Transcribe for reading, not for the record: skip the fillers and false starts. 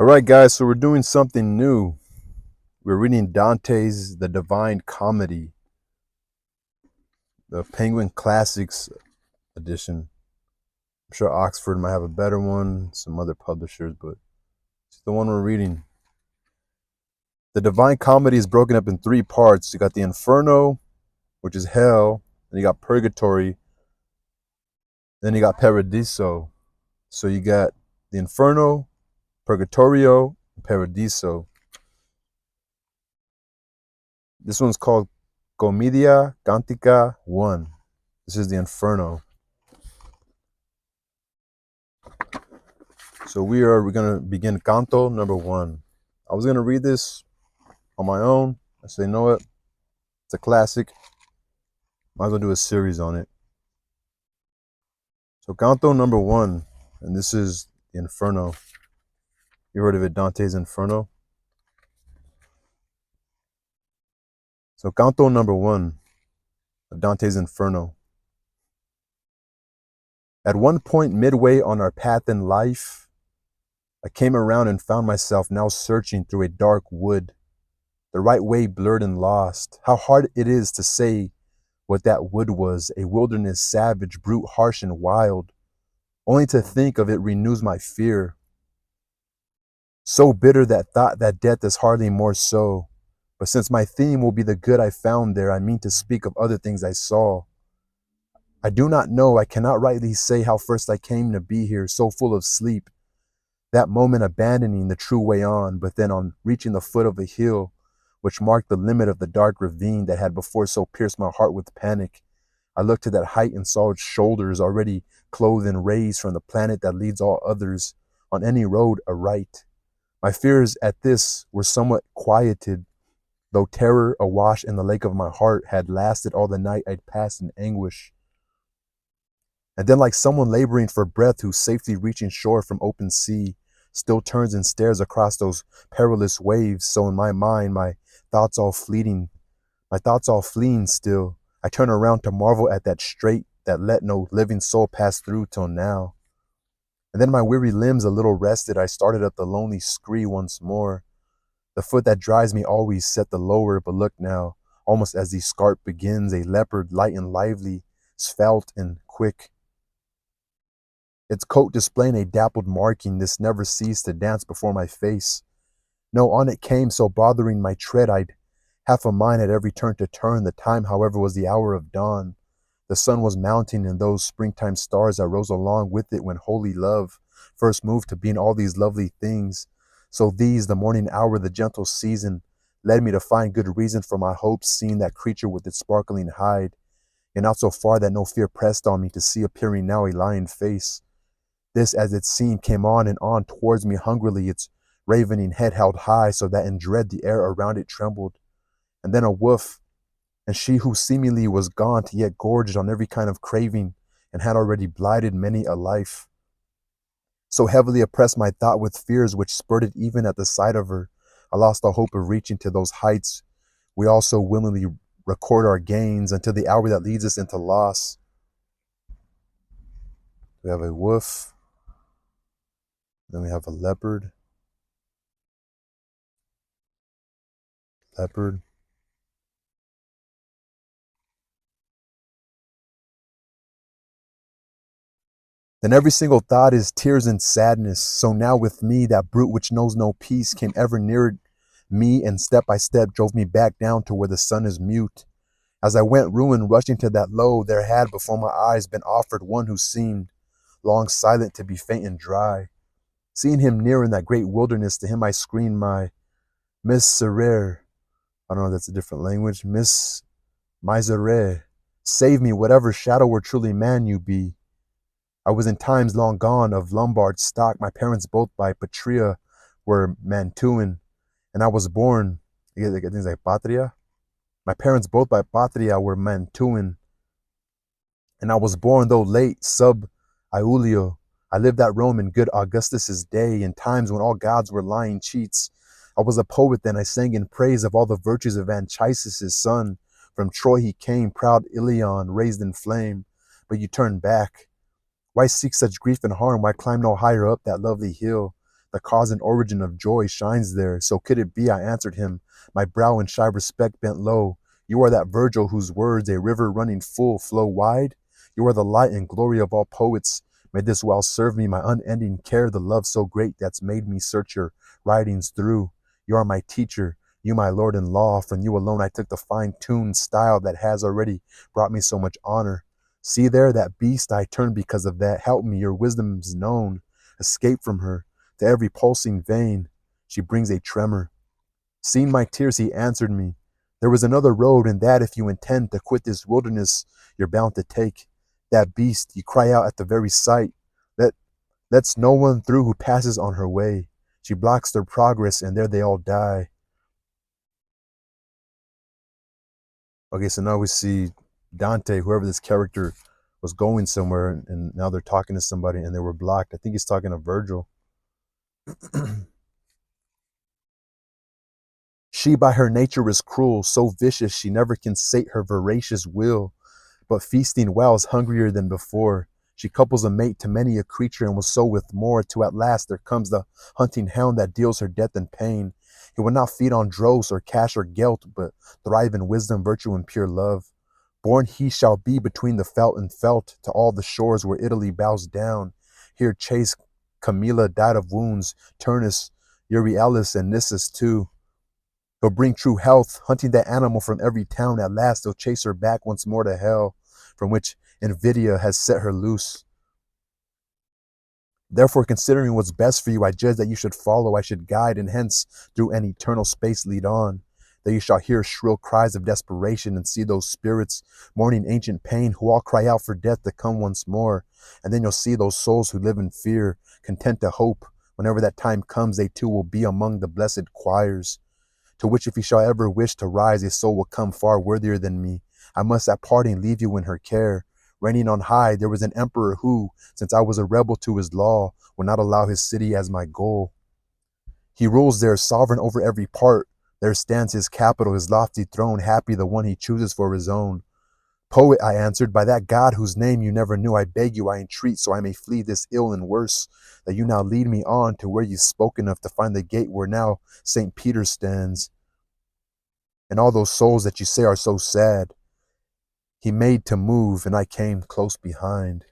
All right, guys, so we're doing something new. We're reading Dante's The Divine Comedy, the Penguin Classics edition. I'm sure Oxford might have a better one, some other publishers, but it's the one we're reading. The Divine Comedy is broken up in three parts. You got the Inferno, which is hell, then you got Purgatory, then you got Paradiso. So you got the Inferno, Purgatorio, and Paradiso. This one's called Commedia Cantica 1. This is the Inferno. So we're gonna begin Canto number 1. I was gonna read this on my own. I said, you know what? It's a classic. Might as well do a series on it. So Canto number 1, and this is the Inferno. You heard of it, Dante's Inferno? So Canto number 1 of Dante's Inferno. At one point midway on our path in life, I came around and found myself now searching through a dark wood, the right way blurred and lost. How hard it is to say what that wood was, a wilderness, savage, brute, harsh and wild. Only to think of it renews my fear. So bitter that thought that death is hardly more so. But since my theme will be the good I found there, I mean to speak of other things I saw. I do not know, I cannot rightly say how first I came to be here, so full of sleep. That moment abandoning the true way on, but then on reaching the foot of a hill, which marked the limit of the dark ravine that had before so pierced my heart with panic, I looked to that height and saw its shoulders already clothed in rays from the planet that leads all others on any road aright. My fears at this were somewhat quieted, though terror awash in the lake of my heart had lasted all the night I'd passed in anguish. And then like someone laboring for breath who's safely reaching shore from open sea, still turns and stares across those perilous waves, so in my mind, thoughts all fleeing still, I turn around to marvel at that strait that let no living soul pass through till now. And then my weary limbs a little rested, I started up the lonely scree once more. The foot that drives me always set the lower, but look now, almost as the scarp begins, a leopard light and lively, svelte and quick. Its coat displaying a dappled marking, this never ceased to dance before my face. No, on it came, so bothering my tread, I'd half a mind at every turn to turn. The time, however, was the hour of dawn. The sun was mounting, and those springtime stars that rose along with it when holy love first moved to being all these lovely things. So these, the morning hour, the gentle season, led me to find good reason for my hopes, seeing that creature with its sparkling hide, and not so far that no fear pressed on me to see appearing now a lion face. This, as it seemed, came on and on towards me hungrily, its ravening head held high, so that in dread the air around it trembled. And then a woof, and she who seemingly was gaunt, yet gorged on every kind of craving, and had already blighted many a life. So heavily oppressed my thought with fears which spurted even at the sight of her, I lost the hope of reaching to those heights we all so willingly record our gains, until the hour that leads us into loss. We have a wolf, then we have a leopard, leopard. Then every single thought is tears and sadness. So now with me, that brute which knows no peace came ever nearer me, and step by step drove me back down to where the sun is mute. As I went ruined, rushing to that low, there had before my eyes been offered one who seemed long silent to be faint and dry. Seeing him near in that great wilderness, to him I screamed my miserere. I don't know if that's a different language. Miserere. Save me, whatever shadow or truly man you be. I was in times long gone of Lombard stock. My parents both by Patria were Mantuan, and I was born, I think it's like Patria. My parents both by Patria were Mantuan, and I was born, though late, sub Iulio. I lived at Rome in good Augustus's day, in times when all gods were lying cheats. I was a poet then, I sang in praise of all the virtues of Anchises' son. From Troy he came, proud Ilion, raised in flame. But you turned back. Why seek such grief and harm? Why climb no higher up that lovely hill? The cause and origin of joy shines there. So could it be, I answered him, my brow in shy respect bent low. You are that Virgil whose words, a river running full, flow wide. You are the light and glory of all poets. May this well serve me, my unending care, the love so great that's made me search your writings through. You are my teacher, you my Lord and law. From you alone I took the fine-tuned style that has already brought me so much honor. See there, that beast I turned because of that. Help me, your wisdom's known. Escape from her. To every pulsing vein, she brings a tremor. Seeing my tears, he answered me. There was another road, and that if you intend to quit this wilderness, you're bound to take. That beast, you cry out at the very sight. Let lets no one through who passes on her way. She blocks their progress, and there they all die. Okay, so now we see Dante, whoever this character was going somewhere, and now they're talking to somebody and they were blocked. I think he's talking to Virgil. She by her nature is cruel, so vicious she never can sate her voracious will, but feasting well is hungrier than before. She couples a mate to many a creature and will so with more, till at last there comes the hunting hound that deals her death and pain. He will not feed on dross or cash or gelt, but thrive in wisdom, virtue, and pure love. Born he shall be between the felt and felt, to all the shores where Italy bows down. Here chase Camilla died of wounds, Turnus, Euryalus, and Nissus too. He'll bring true health, hunting that animal from every town. At last he'll chase her back once more to hell, from which invidia has set her loose. Therefore, considering what's best for you, I judge that you should follow, I should guide, and hence through an eternal space lead on. That you shall hear shrill cries of desperation and see those spirits mourning ancient pain who all cry out for death to come once more. And then you'll see those souls who live in fear, content to hope. Whenever that time comes, they too will be among the blessed choirs. To which if you shall ever wish to rise, a soul will come far worthier than me. I must at parting leave you in her care. Reigning on high, there was an emperor who, since I was a rebel to his law, would not allow his city as my goal. He rules there, sovereign over every part. There stands his capital, his lofty throne, happy the one he chooses for his own. Poet, I answered, by that God whose name you never knew, I beg you, I entreat, so I may flee this ill and worse, that you now lead me on to where you've spoken of, to find the gate where now St. Peter stands. And all those souls that you say are so sad, he made to move, and I came close behind.